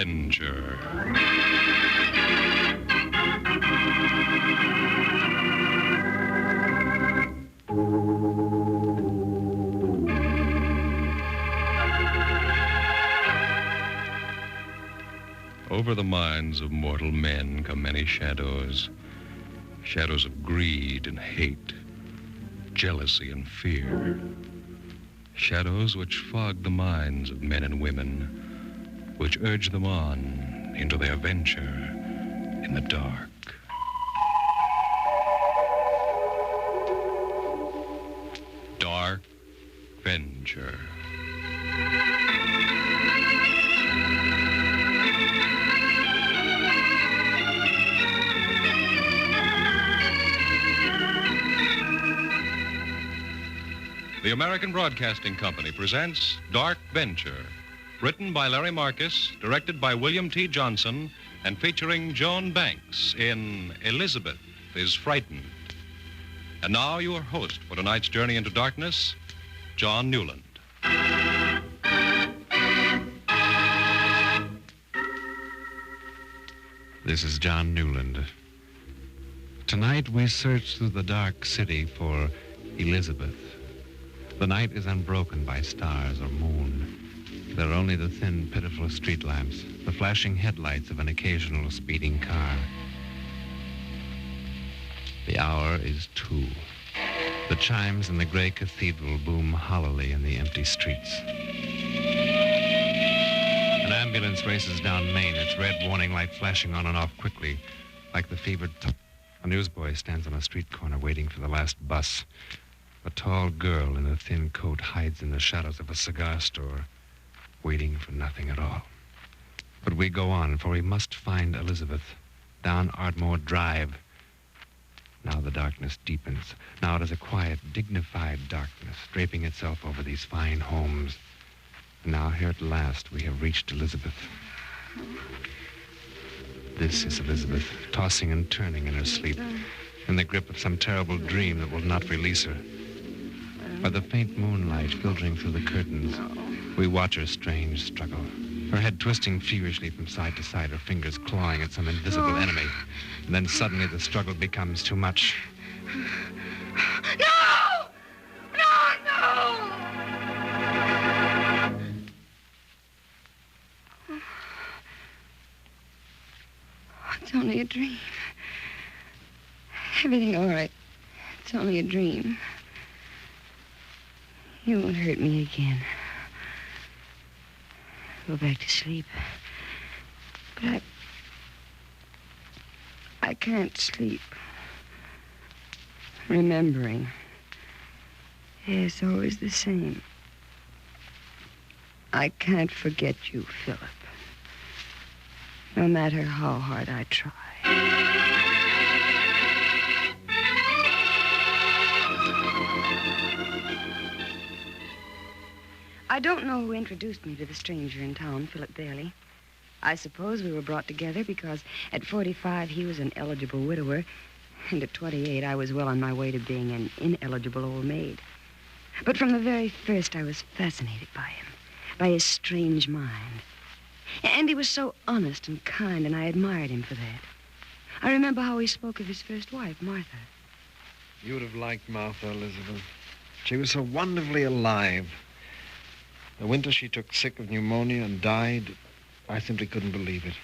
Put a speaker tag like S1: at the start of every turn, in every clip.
S1: Venger. Over the minds of mortal men come many shadows. Shadows of greed and hate, jealousy and fear. Shadows which fog the minds of men and women, which urge them on into their venture in the dark. Dark Venger. The American Broadcasting Company presents Dark Venger, written by Larry Marcus, directed by William T. Johnson, and featuring Joan Banks in Elizabeth is Frightened. And now your host for tonight's journey into darkness, John Newland.
S2: This is John Newland. Tonight we search through the dark city for Elizabeth. The night is unbroken by stars or moon. There are only the thin, pitiful street lamps, the flashing headlights of an occasional speeding car. The hour is 2. The chimes in the gray cathedral boom hollowly in the empty streets. An ambulance races down Main, its red warning light flashing on and off quickly, like the fevered... A newsboy stands on a street corner waiting for the last bus. A tall girl in a thin coat hides in the shadows of a cigar store, waiting for nothing at all. But we go on, for we must find Elizabeth, down Ardmore Drive. Now the darkness deepens. Now it is a quiet, dignified darkness, draping itself over these fine homes. And now here at last we have reached Elizabeth. This is Elizabeth, tossing and turning in her sleep, in the grip of some terrible dream that will not release her. By the faint moonlight filtering through the curtains, we watch her strange struggle. Her head twisting feverishly from side to side, her fingers clawing at some invisible enemy. And then suddenly the struggle becomes too much.
S3: No! No! It's only a dream. Everything all right. It's only a dream. You won't hurt me again. Go back to sleep. But I can't sleep. Remembering. It's always the same. I can't forget you, Philip. No matter how hard I try. I don't know who introduced me to the stranger in town, Philip Bailey. I suppose we were brought together because at 45 he was an eligible widower, and at 28 I was well on my way to being an ineligible old maid. But from the very first I was fascinated by him, by his strange mind. And he was so honest and kind, and I admired him for that. I remember how he spoke of his first wife, Martha.
S4: You would have liked Martha, Elizabeth. She was so wonderfully alive. The winter she took sick of pneumonia and died, I simply couldn't believe it.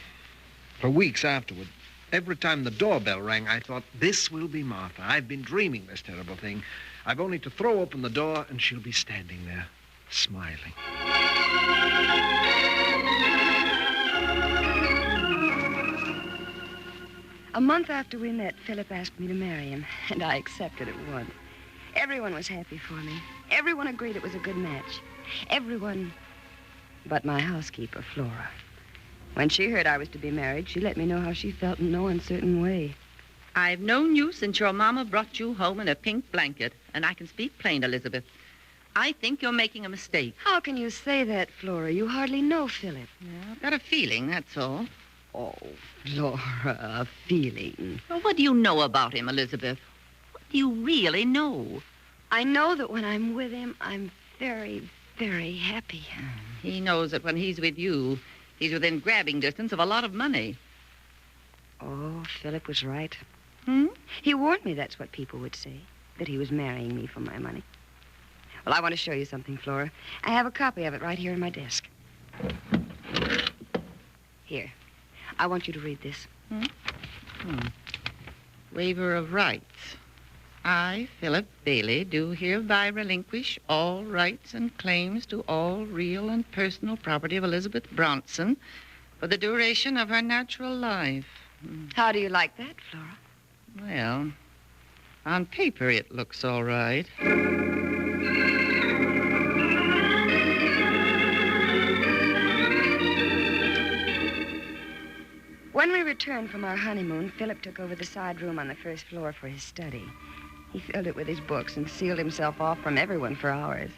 S4: For weeks afterward, every time the doorbell rang, I thought, this will be Martha. I've been dreaming this terrible thing. I've only to throw open the door and she'll be standing there, smiling.
S3: A month after we met, Philip asked me to marry him, and I accepted at once. Everyone was happy for me. Everyone agreed it was a good match. Everyone but my housekeeper, Flora. When she heard I was to be married, she let me know how she felt in no uncertain way.
S5: I've known you since your mama brought you home in a pink blanket, and I can speak plain, Elizabeth. I think you're making a mistake.
S3: How can you say that, Flora? You hardly know Philip.
S5: Yeah, I've got a feeling, that's all.
S3: Oh, Flora, a feeling.
S5: Well, what do you know about him, Elizabeth? What do you really know?
S3: I know that when I'm with him, I'm very, very happy.
S5: He knows that when he's with you, He's within grabbing distance of a lot of money.
S3: Oh, Philip was right.
S5: Hmm?
S3: He warned me that's what people would say, that he was marrying me for my money. Well, I want to show you something, Flora. I have a copy of it right here in my desk. Here. I want you to read this.
S5: Waiver of rights. I, Philip Bailey, do hereby relinquish all rights and claims to all real and personal property of Elizabeth Bronson for the duration of her natural life.
S3: How do you like that, Flora?
S5: Well, on paper it looks all right.
S3: When we returned from our honeymoon, Philip took over the side room on the first floor for his study. He filled it with his books and sealed himself off from everyone for hours.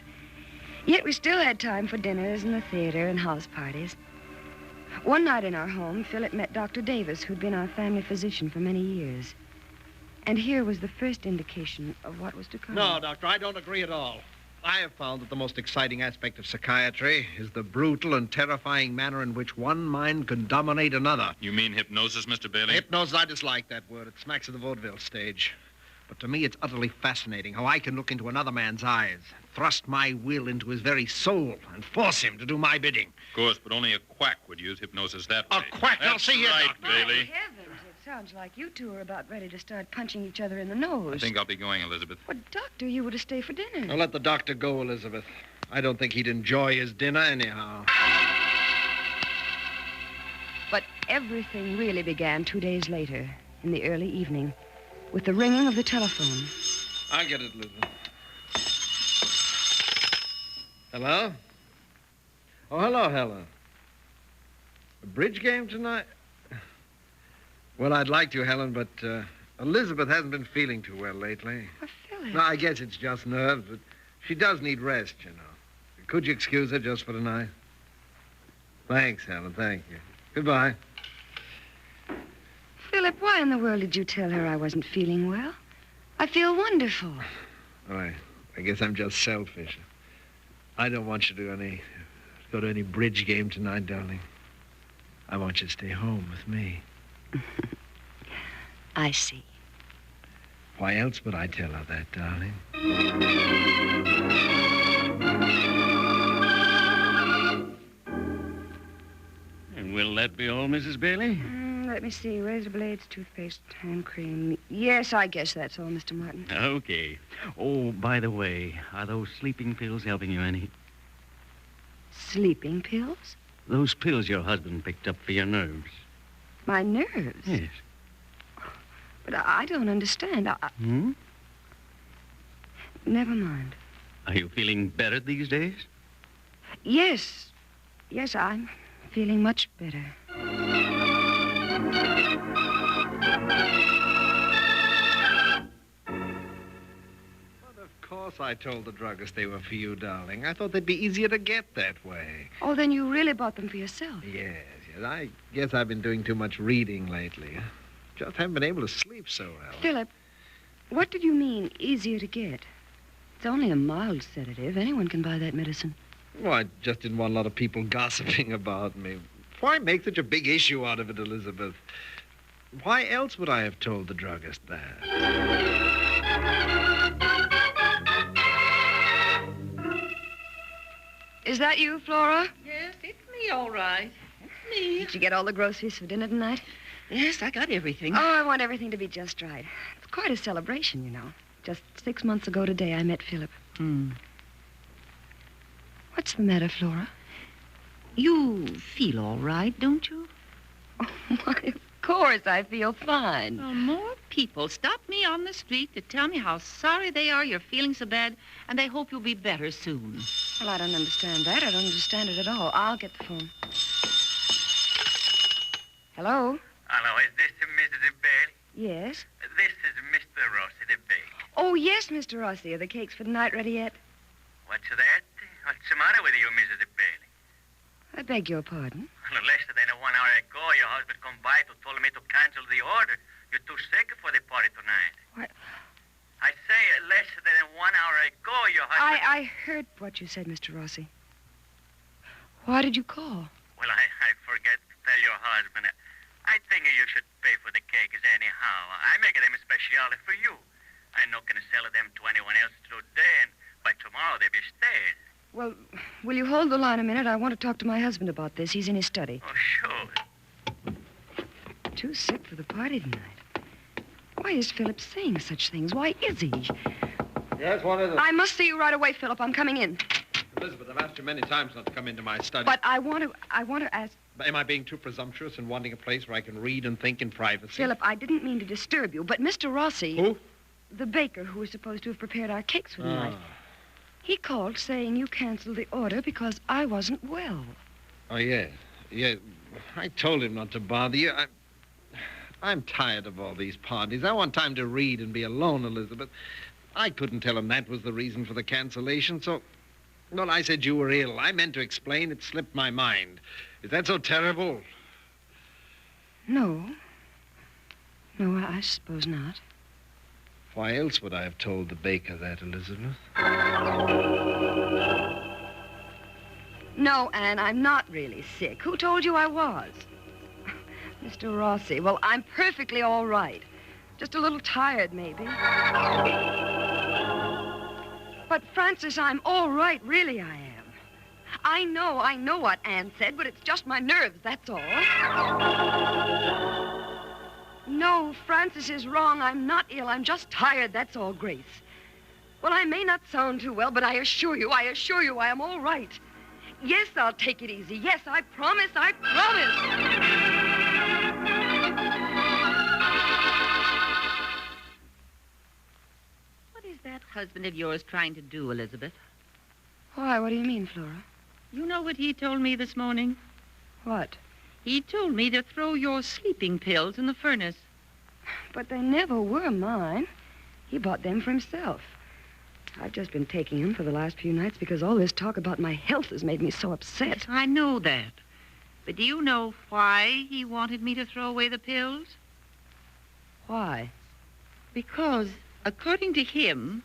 S3: Yet we still had time for dinners and the theater and house parties. One night in our home, Philip met Dr. Davis, who'd been our family physician for many years. And here was the first indication of what was to come.
S4: No, Doctor, I don't agree at all. I have found that the most exciting aspect of psychiatry is the brutal and terrifying manner in which one mind can dominate another.
S6: You mean hypnosis, Mr. Bailey?
S4: Hypnosis, I dislike that word. It smacks of the vaudeville stage. But to me, it's utterly fascinating how I can look into another man's eyes, thrust my will into his very soul, and force him to do my bidding.
S6: Of course, but only a quack would use hypnosis that way.
S4: A quack?
S6: That's
S4: I'll see you,
S6: right,
S4: Doctor.
S6: Bailey.
S3: Heavens, it sounds like you two are about ready to start punching each other in the nose.
S6: I think I'll be going, Elizabeth.
S3: Well, Doctor, you were to stay for dinner.
S4: Now, let the doctor go, Elizabeth. I don't think he'd enjoy his dinner anyhow.
S3: But everything really began 2 days later, in the early evening, with the ringing of the telephone.
S4: I'll get it, Elizabeth. Hello? Oh, hello, Helen. A bridge game tonight? Well, I'd like to, Helen, but Elizabeth hasn't been feeling too well lately.
S3: Oh, Philip.
S4: No, I guess it's just nerves, but she does need rest, you know. Could you excuse her just for tonight? Thanks, Helen, thank you. Goodbye.
S3: Philip, why in the world did you tell her I wasn't feeling well? I feel wonderful.
S4: All right. I guess I'm just selfish. I don't want you to go to any bridge game tonight, darling. I want you to stay home with me.
S3: I see.
S4: Why else would I tell her that, darling?
S7: And will that be all, Mrs. Bailey?
S3: Let me see. Razor blades, toothpaste, hand cream. Yes, I guess that's all, Mr. Martin.
S7: Okay. Oh, by the way, are those sleeping pills helping you any?
S3: Sleeping pills?
S7: Those pills your husband picked up for your nerves.
S3: My nerves?
S7: Yes.
S3: But I don't understand. Never mind.
S7: Are you feeling better these days?
S3: Yes. Yes, I'm feeling much better.
S4: Of course I told the druggist they were for you, darling. I thought they'd be easier to get that way.
S3: Oh, then you really bought them for yourself.
S4: Yes. I guess I've been doing too much reading lately. Just haven't been able to sleep so well.
S3: Philip, what did you mean, easier to get? It's only a mild sedative. Anyone can buy that medicine.
S4: Well, I just didn't want a lot of people gossiping about me. Why make such a big issue out of it, Elizabeth? Why else would I have told the druggist that?
S3: Is that you, Flora?
S5: Yes, it's me, all right. It's me.
S3: Did you get all the groceries for dinner tonight?
S5: Yes, I got everything.
S3: Oh, I want everything to be just right. It's quite a celebration, you know. Just 6 months ago today, I met Philip. What's the matter, Flora?
S5: You feel all right, don't you?
S3: Oh, why, of course I feel fine.
S5: Well, more people stop me on the street to tell me how sorry they are you're feeling so bad, and they hope you'll be better soon.
S3: Well, I don't understand that. I don't understand it at all. I'll get the phone. Hello?
S8: Hello, is this Mrs. Bailey?
S3: Yes?
S8: This is Mr. Rossi de Bailey.
S3: Oh, yes, Mr. Rossi. Are the cakes for tonight ready yet?
S8: What's that? What's the matter with you, Mrs. Bailey?
S3: I beg your pardon.
S8: Well, less than 1 hour ago, your husband come by to tell me to cancel the order. You're too sick for the party tonight.
S3: What?
S8: I say less than 1 hour ago, your husband...
S3: I heard what you said, Mr. Rossi. Why did you call?
S8: Well, I husband. I think you should pay for the cakes anyhow. I make them especially for you. I'm not going to sell them to anyone else today, and by tomorrow they'll be stale.
S3: Well, will you hold the line a minute? I want to talk to my husband about this. He's in his study.
S8: Oh, sure.
S3: Too sick for the party tonight. Why is Philip saying such things? Why is he?
S4: Yes, what is it?
S3: I must see you right away, Philip. I'm coming in.
S4: Elizabeth, I've asked you many times not to come into my study.
S3: But I want to ask...
S4: Am I being too presumptuous in wanting a place where I can read and think in privacy?
S3: Philip, I didn't mean to disturb you, but Mr. Rossi...
S4: Who?
S3: The baker who was supposed to have prepared our cakes for tonight. He called saying you canceled the order because I wasn't well.
S4: Oh, yeah. Yeah. I told him not to bother you. I'm tired of all these parties. I want time to read and be alone, Elizabeth. I couldn't tell him that was the reason for the cancellation, so... Well, I said you were ill. I meant to explain. It slipped my mind. Is that so terrible?
S3: No. No, I suppose not.
S4: Why else would I have told the baker that, Elizabeth?
S3: No, Anne, I'm not really sick. Who told you I was? Mr. Rossi, well, I'm perfectly all right. Just a little tired, maybe. But, Francis, I'm all right. Really, I am. I know what Anne said, but it's just my nerves, that's all. No, Francis is wrong. I'm not ill. I'm just tired, that's all, Grace. Well, I may not sound too well, but I assure you, I am all right. Yes, I'll take it easy. Yes, I promise.
S5: What is that husband of yours trying to do, Elizabeth?
S3: Why, what do you mean, Flora?
S5: You know what he told me this morning?
S3: What?
S5: He told me to throw your sleeping pills in the furnace.
S3: But they never were mine. He bought them for himself. I've just been taking them for the last few nights because all this talk about my health has made me so upset.
S5: I know that. But do you know why he wanted me to throw away the pills?
S3: Why?
S5: Because, according to him,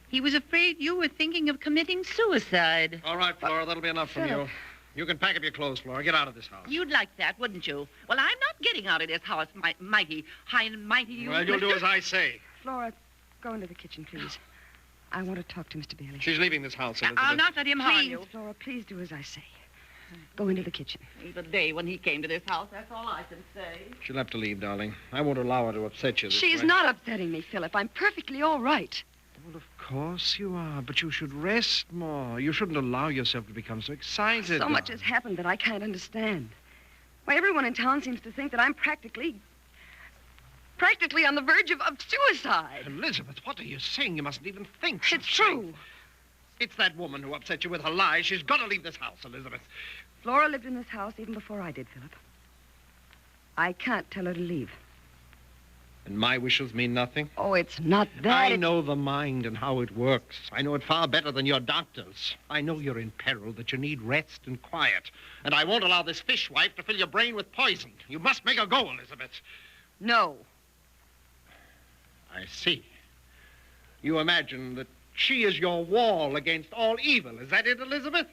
S5: he was afraid you were thinking of committing suicide.
S4: All right, Flora, that'll be enough from
S3: Philip.
S4: you. You can pack up your clothes, Flora. Get out of this house.
S5: You'd like that, wouldn't you? Well, I'm not getting out of this house, mighty, high and mighty. You,
S4: Well, you'll do as I say.
S3: Flora, go into the kitchen, please. I want to talk to Mr. Bailey.
S4: She's leaving this house, Elizabeth.
S5: I'll not let him harm
S3: Please,
S5: you.
S3: Flora, please do as I say. Go into the kitchen.
S5: The day when he came to this house, that's all I can say.
S4: She'll have to leave, darling. I won't allow her to upset you this
S3: She's
S4: way.
S3: not upsetting me, Philip. I'm perfectly all right.
S4: Well, of course you are, but you should rest more. You shouldn't allow yourself to become so excited.
S3: So much has happened that I can't understand. Why, everyone in town seems to think that I'm practically on the verge of suicide.
S4: Elizabeth, what are you saying? You mustn't even think.
S3: It's true.
S4: It's that woman who upset you with her lies. She's got to leave this house, Elizabeth.
S3: Flora lived in this house even before I did, Philip. I can't tell her to leave.
S4: And my wishes mean nothing?
S3: Oh, it's not that.
S4: I know the mind and how it works. I know it far better than your doctors. I know you're in peril, that you need rest and quiet. And I won't allow this fishwife to fill your brain with poison. You must make her go, Elizabeth.
S3: No.
S4: I see. You imagine that she is your wall against all evil. Is that it, Elizabeth?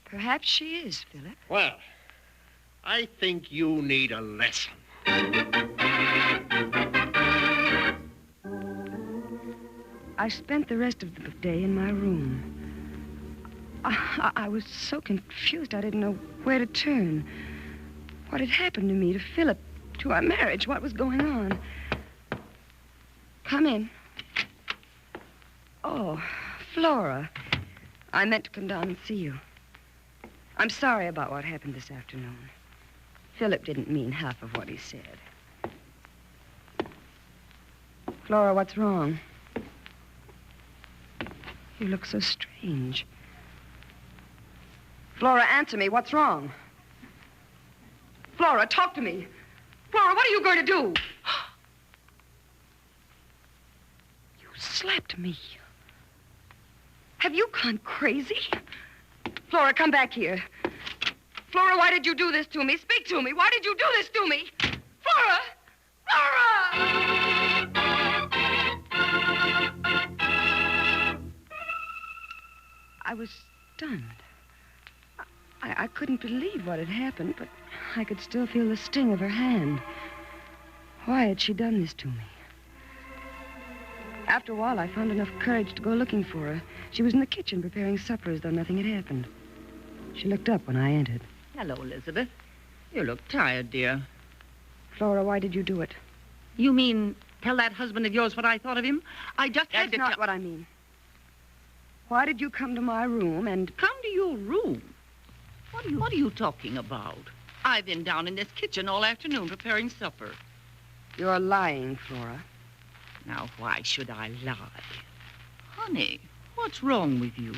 S3: Perhaps she is, Philip.
S4: Well, I think you need a lesson.
S3: I spent the rest of the day in my room. I was so confused I didn't know where to turn. What had happened to me, to Philip, to our marriage? What was going on? Come in. Oh, Flora. I meant to come down and see you. I'm sorry about what happened this afternoon. Philip didn't mean half of what he said. Flora, what's wrong? You look so strange. Flora, answer me. What's wrong? Flora, talk to me. Flora, what are you going to do? You slapped me. Have you gone crazy? Flora, come back here. Flora, why did you do this to me? Speak to me. Why did you do this to me? Flora! Flora! I was stunned. I couldn't believe what had happened, but I could still feel the sting of her hand. Why had she done this to me? After a while, I found enough courage to go looking for her. She was in the kitchen preparing supper as though nothing had happened. She looked up when I entered.
S5: Hello, Elizabeth. You look tired, dear.
S3: Flora, why did you do it?
S5: You mean tell that husband of yours what I thought of him? I just had
S3: That's
S5: to
S3: not what I mean. Why did you come to my room and...
S5: Come to your room? What are you talking about? I've been down in this kitchen all afternoon preparing supper.
S3: You're lying, Flora.
S5: Now, why should I lie? Honey, what's wrong with you?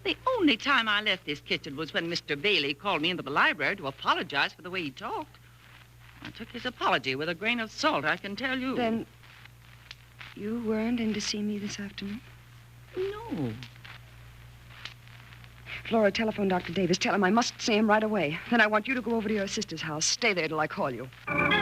S5: The only time I left this kitchen was when Mr. Bailey called me into the library to apologize for the way he talked. I took his apology with a grain of salt, I can tell you.
S3: Then you weren't in to see me this afternoon?
S5: No.
S3: Flora, telephone Dr. Davis. Tell him I must see him right away. Then I want you to go over to your sister's house. Stay there till I call you.
S6: And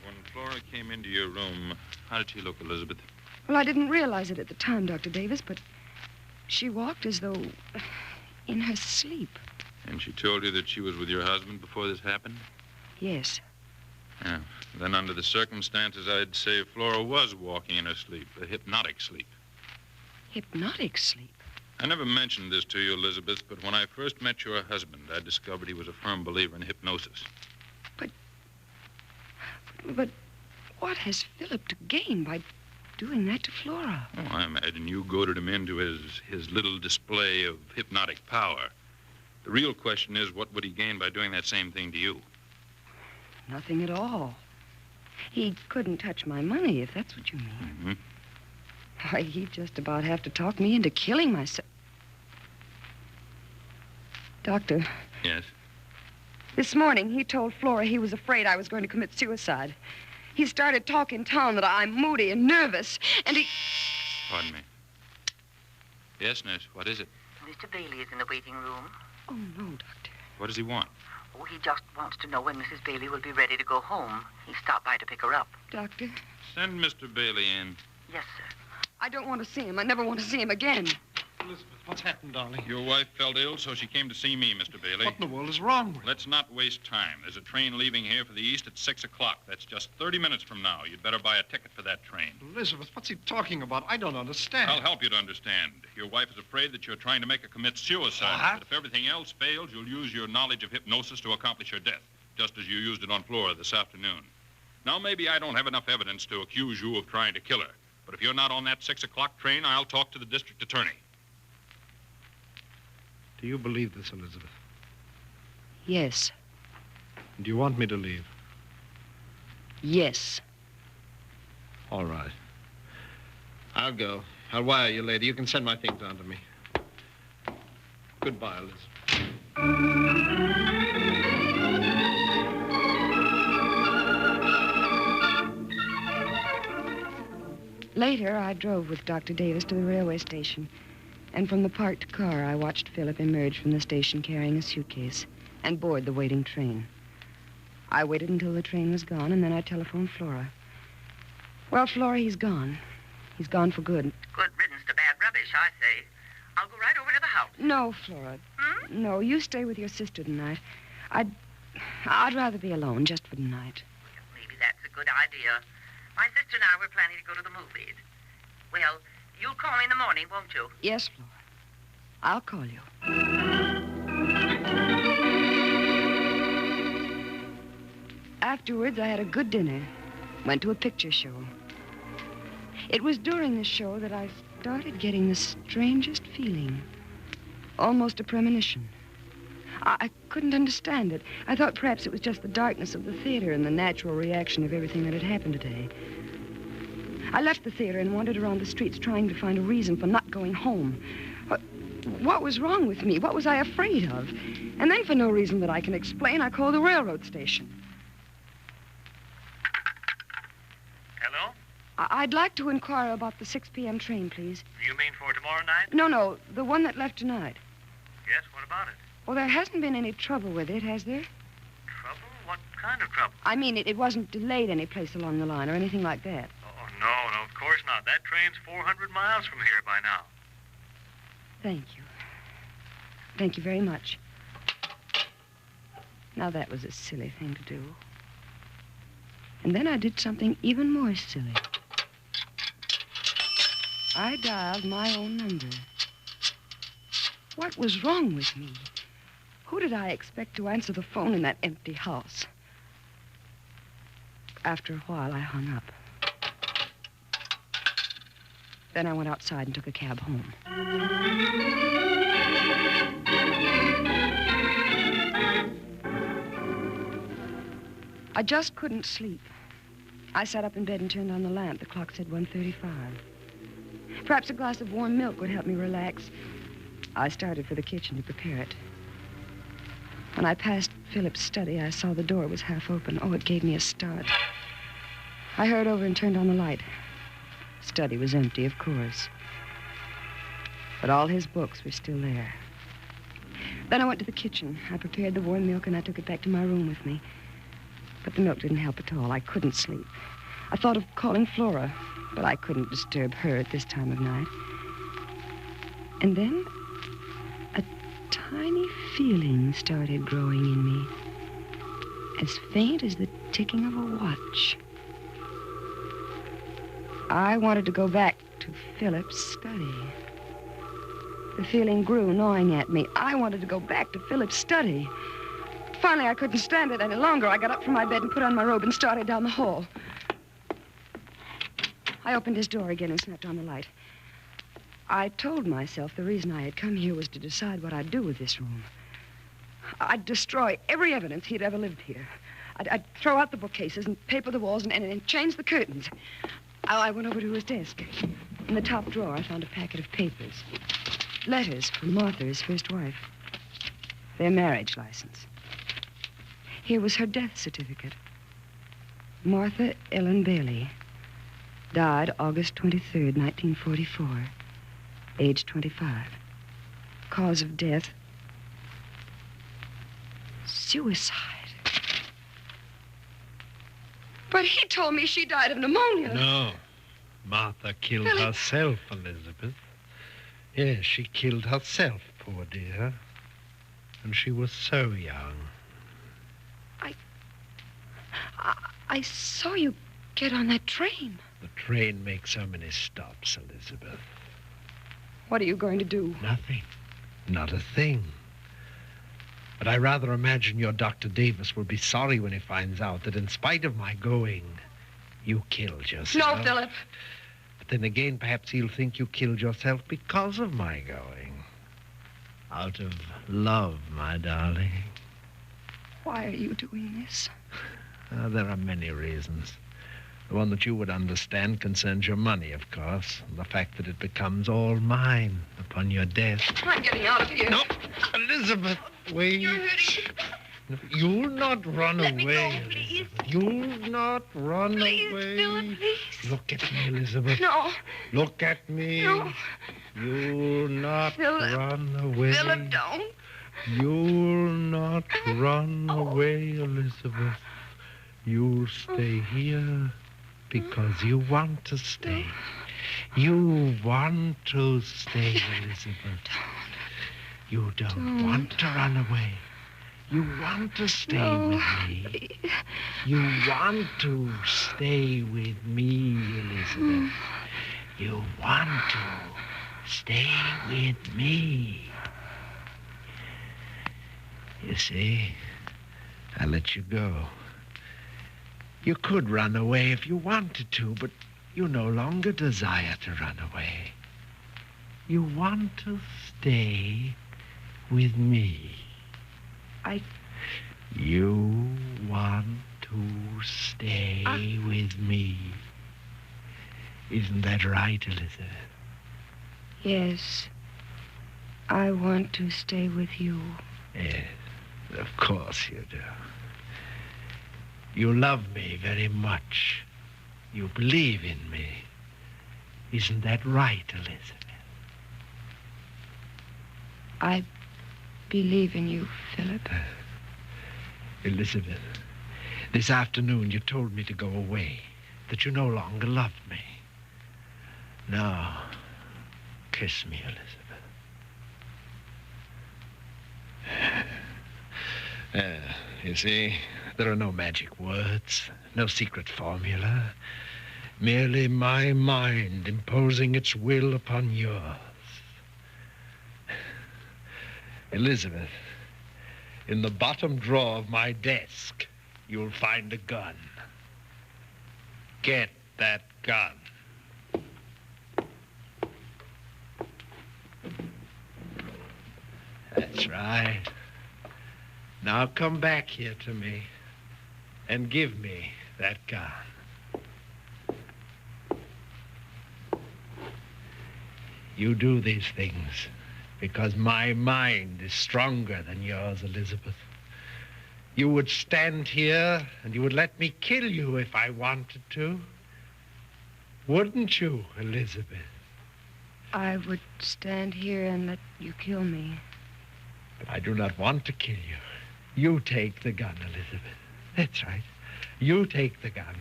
S6: when Flora came into your room, how did she look, Elizabeth?
S3: Well, I didn't realize it at the time, Dr. Davis, but she walked as though in her sleep.
S6: And she told you that she was with your husband before this happened?
S3: Yes.
S6: Yeah. Then under the circumstances, I'd say Flora was walking in her sleep, a hypnotic sleep.
S3: Hypnotic sleep?
S6: I never mentioned this to you, Elizabeth, but when I first met your husband, I discovered he was a firm believer in hypnosis.
S3: But what has Philip to gain by doing that to Flora?
S6: Oh, I imagine you goaded him into his little display of hypnotic power. The real question is, what would he gain by doing that same thing to you?
S3: Nothing at all. He couldn't touch my money, if that's what you mean.
S6: Mm-hmm.
S3: Why, he'd just about have to talk me into killing myself. Doctor.
S6: Yes?
S3: This morning, he told Flora he was afraid I was going to commit suicide. He started talk in town that I'm moody and nervous, and he...
S6: Pardon me. Yes, nurse, what is it?
S5: Mr. Bailey is in the waiting room.
S3: Oh, no, Doctor.
S6: What does he want?
S5: Oh, he just wants to know when Mrs. Bailey will be ready to go home. He stopped by to pick her up.
S3: Doctor?
S6: Send Mr. Bailey in.
S5: Yes, sir.
S3: I don't want to see him. I never want to see him again.
S4: Elizabeth, what's happened, darling?
S6: Your wife felt ill, so she came to see me, Mr. Bailey.
S4: What in the world is wrong with you?
S6: Let's not waste time. There's a train leaving here for the east at 6 o'clock. That's just 30 minutes from now. You'd better buy a ticket for that train.
S4: Elizabeth, what's he talking about? I don't understand.
S6: I'll help you to understand. Your wife is afraid that you're trying to make her commit suicide.
S4: What?
S6: But if everything else fails, you'll use your knowledge of hypnosis to accomplish her death, just as you used it on Flora this afternoon. Now, maybe I don't have enough evidence to accuse you of trying to kill her. But if you're not on that 6 o'clock train, I'll talk to the district attorney.
S4: Do you believe this, Elizabeth?
S3: Yes.
S4: Do you want me to leave?
S3: Yes.
S4: All right. I'll go. I'll wire you later. You can send my things on to me. Goodbye, Elizabeth.
S3: Later, I drove with Dr. Davis to the railway station. And from the parked car, I watched Philip emerge from the station carrying a suitcase and board the waiting train. I waited until the train was gone, and then I telephoned Flora. Well, Flora, he's gone. He's gone for good.
S5: Good riddance to bad rubbish, I say. I'll go right over to the house.
S3: No, Flora. No, you stay with your sister tonight. I'd rather be alone just for tonight.
S5: Maybe that's a good idea. My sister and I were planning to go to the movies. Well, you'll call me in the morning, won't you?
S3: Yes, Flora. I'll call you. Afterwards, I had a good dinner. Went to a picture show. It was during the show that I started getting the strangest feeling. Almost a premonition. I couldn't understand it. I thought perhaps it was just the darkness of the theater and the natural reaction of everything that had happened today. I left the theater and wandered around the streets trying to find a reason for not going home. What was wrong with me? What was I afraid of? And then, for no reason that I can explain, I called the railroad station.
S8: Hello?
S3: I'd like to inquire about the 6 p.m. train, please.
S8: You mean for tomorrow night?
S3: No, the one that left tonight.
S8: Yes, what about it?
S3: Well, there hasn't been any trouble with it, has there?
S8: Trouble? What kind of trouble?
S3: I mean, it wasn't delayed any place along the line or anything like that.
S8: Oh, no, of course not. That train's 400 miles from here by now.
S3: Thank you. Thank you very much. Now, that was a silly thing to do. And then I did something even more silly. I dialed my own number. What was wrong with me? Who did I expect to answer the phone in that empty house? After a while, I hung up. Then I went outside and took a cab home. I just couldn't sleep. I sat up in bed and turned on the lamp. The clock said 1:35. Perhaps a glass of warm milk would help me relax. I started for the kitchen to prepare it. When I passed Philip's study, I saw the door was half open. Oh, it gave me a start. I hurried over and turned on the light. Study was empty, of course. But all his books were still there. Then I went to the kitchen. I prepared the warm milk, and I took it back to my room with me. But the milk didn't help at all. I couldn't sleep. I thought of calling Flora, but I couldn't disturb her at this time of night. And then a tiny feeling started growing in me, as faint as the ticking of a watch. I wanted to go back to Philip's study. The feeling grew, gnawing at me. I wanted to go back to Philip's study. Finally, I couldn't stand it any longer. I got up from my bed and put on my robe and started down the hall. I opened his door again and snapped on the light. I told myself the reason I had come here was to decide what I'd do with this room. I'd destroy every evidence he'd ever lived here. I'd throw out the bookcases and paper the walls and change the curtains. I went over to his desk. In the top drawer, I found a packet of papers. Letters from Martha, his first wife. Their marriage license. Here was her death certificate. Martha Ellen Bailey. Died August 23rd, 1944. Age 25. Cause of death, suicide. But he told me she died of pneumonia.
S4: No. Martha killed herself, Elizabeth. Yes, she killed herself, poor dear. And she was so young.
S3: I saw you get on that train.
S4: The train makes so many stops, Elizabeth.
S3: What are you going to do?
S4: Nothing. Not a thing. But I rather imagine your Dr. Davis will be sorry when he finds out that in spite of my going, you killed yourself.
S3: No, Philip.
S4: But then again, perhaps he'll think you killed yourself because of my going. Out of love, my darling.
S3: Why are you doing this?
S4: There are many reasons. The one that you would understand concerns your money, of course, and the fact that it becomes all mine upon your death.
S3: I'm getting out of here.
S4: No, Elizabeth, wait.
S3: You're hurting.
S4: No, you'll not run
S3: Let
S4: away,
S3: me go, please.
S4: Elizabeth. You'll not run
S3: Please,
S4: away.
S3: Philip, please.
S4: Look at me, Elizabeth.
S3: No.
S4: Look at me.
S3: No.
S4: You'll not
S3: Philip.
S4: run away.
S3: Philip, don't.
S4: You'll not run away, Elizabeth. You'll stay here because you want to stay. You want to stay, Elizabeth. You don't want to run away. You want to stay with me. You want to stay with me, Elizabeth. You want to stay with me. You see, I let you go. You could run away if you wanted to, but you no longer desire to run away. You want to stay with me. You want to stay with me. Isn't that right, Elizabeth?
S3: Yes. I want to stay with you.
S4: Yes, of course you do. You love me very much. You believe in me. Isn't that right, Elizabeth?
S3: I believe in you, Philip.
S4: Elizabeth, this afternoon you told me to go away, that you no longer loved me. Now, kiss me, Elizabeth. You see, there are no magic words, no secret formula. Merely my mind imposing its will upon yours. Elizabeth, in the bottom drawer of my desk, you'll find a gun. Get that gun. That's right. Now come back here to me and give me that gun. You do these things because my mind is stronger than yours, Elizabeth. You would stand here and you would let me kill you if I wanted to. Wouldn't you, Elizabeth?
S3: I would stand here and let you kill me.
S4: But I do not want to kill you. You take the gun, Elizabeth. That's right. You take the gun.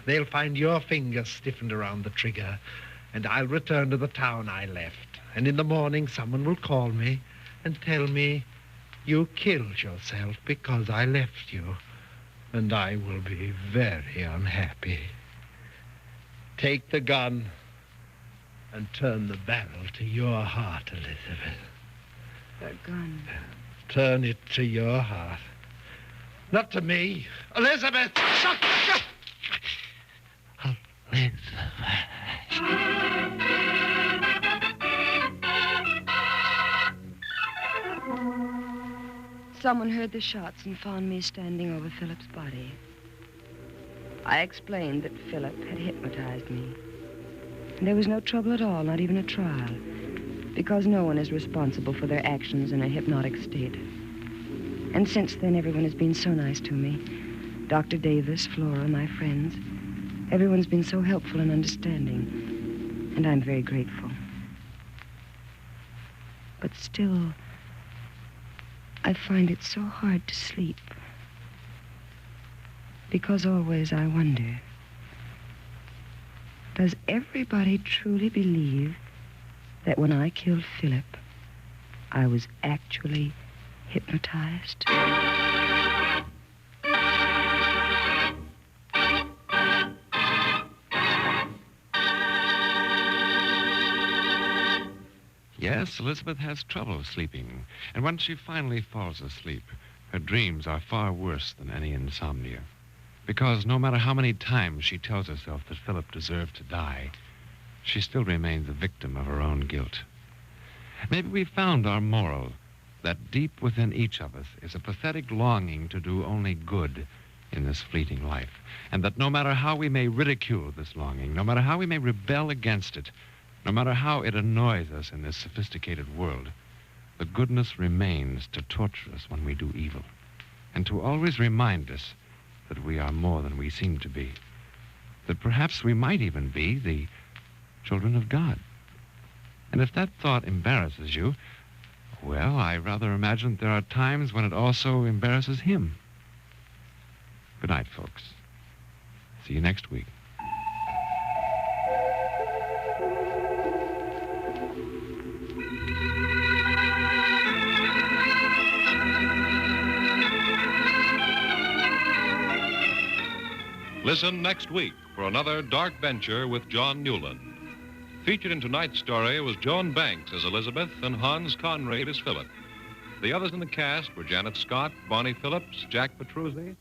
S4: They'll find your fingers stiffened around the trigger, and I'll return to the town I left. And in the morning, someone will call me and tell me you killed yourself because I left you. And I will be very unhappy. Take the gun and turn the barrel to your heart, Elizabeth.
S3: The gun.
S4: Turn it to your heart. Not to me. Elizabeth! Shut!
S3: Someone heard the shots and found me standing over Philip's body. I explained that Philip had hypnotized me. And there was no trouble at all, not even a trial, because no one is responsible for their actions in a hypnotic state. And since then, everyone has been so nice to me. Dr. Davis, Flora, my friends. Everyone's been so helpful and understanding, and I'm very grateful. But still, I find it so hard to sleep. Because always I wonder, does everybody truly believe that when I killed Philip, I was actually hypnotized?
S2: Yes, Elizabeth has trouble sleeping. And when she finally falls asleep, her dreams are far worse than any insomnia. Because no matter how many times she tells herself that Philip deserved to die, she still remains a victim of her own guilt. Maybe we found our moral, that deep within each of us is a pathetic longing to do only good in this fleeting life. And that no matter how we may ridicule this longing, no matter how we may rebel against it, no matter how it annoys us in this sophisticated world, the goodness remains to torture us when we do evil, and to always remind us that we are more than we seem to be, that perhaps we might even be the children of God. And if that thought embarrasses you, well, I rather imagine that there are times when it also embarrasses him. Good night, folks. See you next week.
S1: Listen next week for another dark venture with John Newland. Featured in tonight's story was Joan Banks as Elizabeth and Hans Conrad as Philip. The others in the cast were Janet Scott, Bonnie Phillips, Jack Petruzzi,